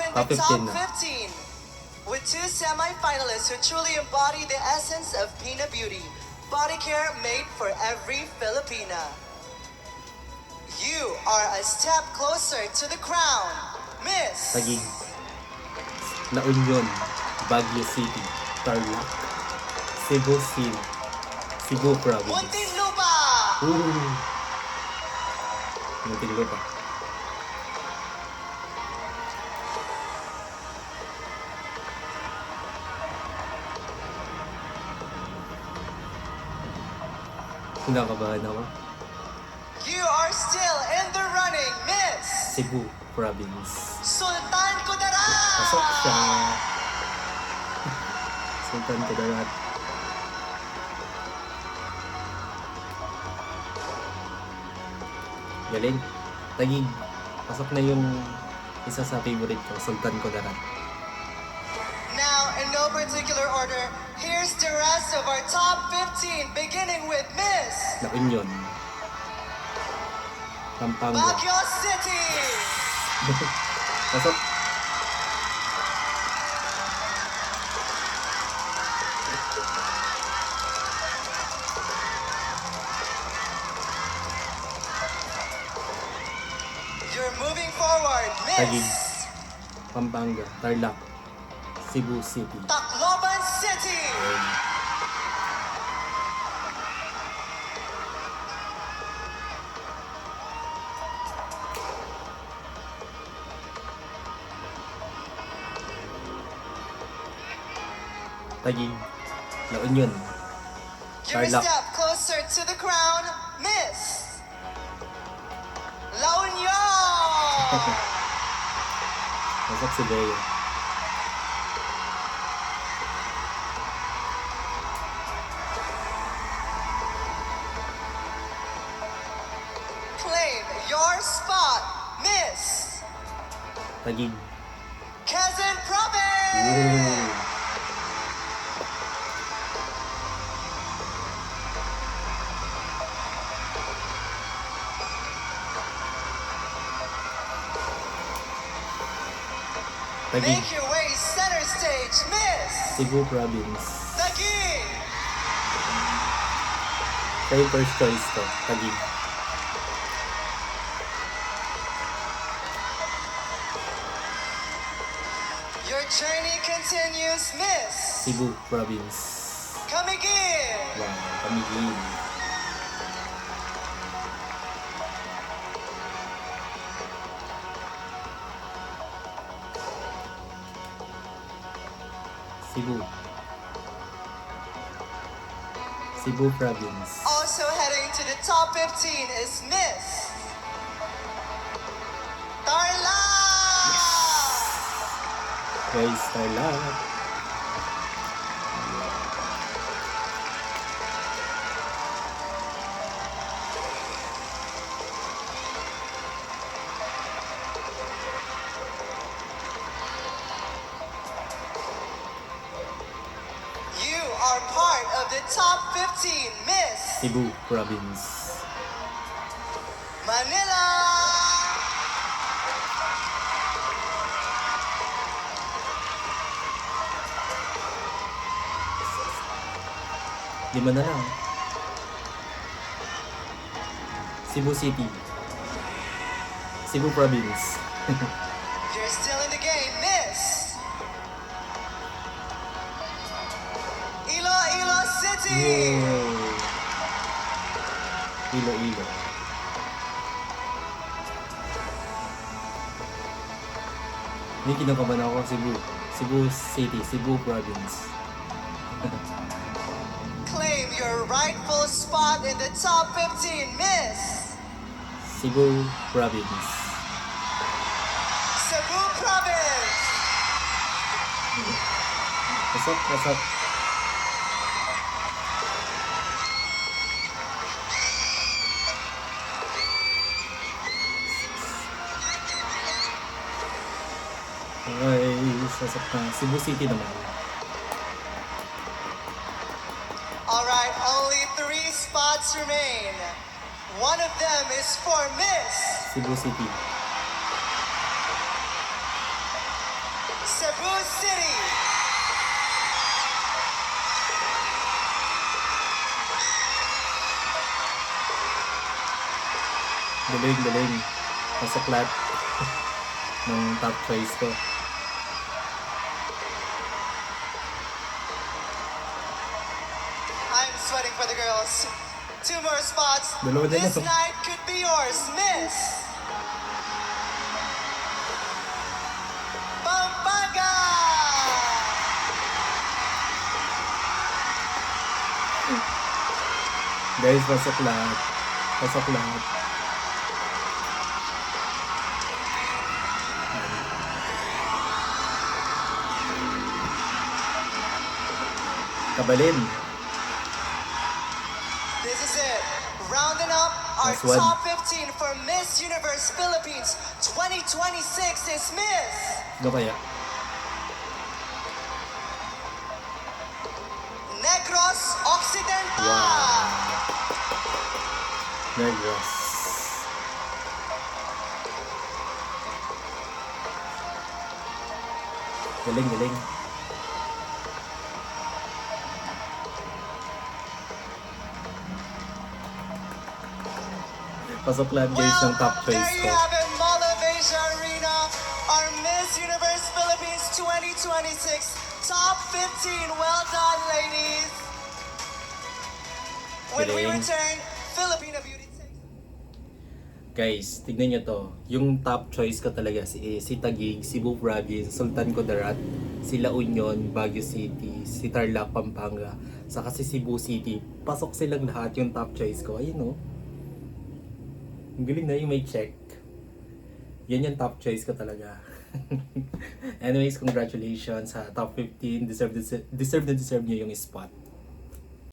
in Top the top 15 na. 15 with two semi-finalists who truly embody the essence of Pina Beauty. Body care made for every Filipina. You are a step closer to the crown, Miss Taguig, La Union, Baguio City, Tarlac, Cebu City, Cebu Province. Muntinlupa. Muntinlupa. Kinakabahan ako. You are still in the running, Miss Cebu Province. Sultan Kudarat. Pasok siya. Sultan Kudarat. Galing. Taguig. Pasok na yung isa sa favorite ko, Sultan Kudarat. Now, in no particular order, here's the rest of our top 15, beginning with Miss La Union. Pampanga. Baguio City. Pasok. You're moving forward, Taguig. Miss Pampanga. Tarlac. Cebu City. Tacloban City. Taguig. La Union. You're a Tarlac. step closer to the crown, Miss La Union. Pasok si Bea. Claim your spot, Miss Taguig. Quezon Province. Taguig. Make your way center stage, Miss Cebu Province. Taguig. Siya yung first choice ko. Taguig. Your journey continues, Miss Cebu Province. Camiguin. Wow, Camiguin. Cebu. Cebu Province. Also heading to the top 15 is Miss Tarlac. Guys, Tarlac. You are part of the top 15, Miss Cebu Province. Manila. Lima na lang. Cebu City. Cebu Province. You're still in the game, Miss Iloilo City. Wow. Iloilo. Hindi kinakabahan ako Cebu. Cebu City, Cebu Province. Claim your rightful spot in the top 15, Miss Cebu Province. Cebu Province. Pasok, pasok. Ay, sasok na. Cebu City naman. Alright, only 3 spots remain. One of them is for Miss Cebu City. Cebu City. Galing. Pasok lahat ng top choice ko. I'm sweating for the girls. 2 more spots. Dalawa na This lang. night could be yours, Miss Pampanga. Guys, pasok lahat. Kabalin. This is it. Rounding up our Last one. top 15 for Miss Universe Philippines 2026 is Miss Ano kaya? Negros Occidental. Wow. Negros. Galing. Pasok lahat guys ng top choice there ko. you have it, Mall of Asia Arena, our Miss Universe Philippines 2026 top 15. Well done, ladies. When we Galing. return, Filipino Beauty takes... Guys, tignan nyo to. Yung top choice ko talaga si Taguig, Cebu Province, Sultan Kudarat, si La Union, Baguio City, si Tarlac, Pampanga, saka si Cebu City. Pasok silang lahat yung top choice ko. Ayun o. Ang galing na yung may check. Yan yung top choice ko talaga. Anyways, congratulations sa top 15. Deserve nyo yung spot.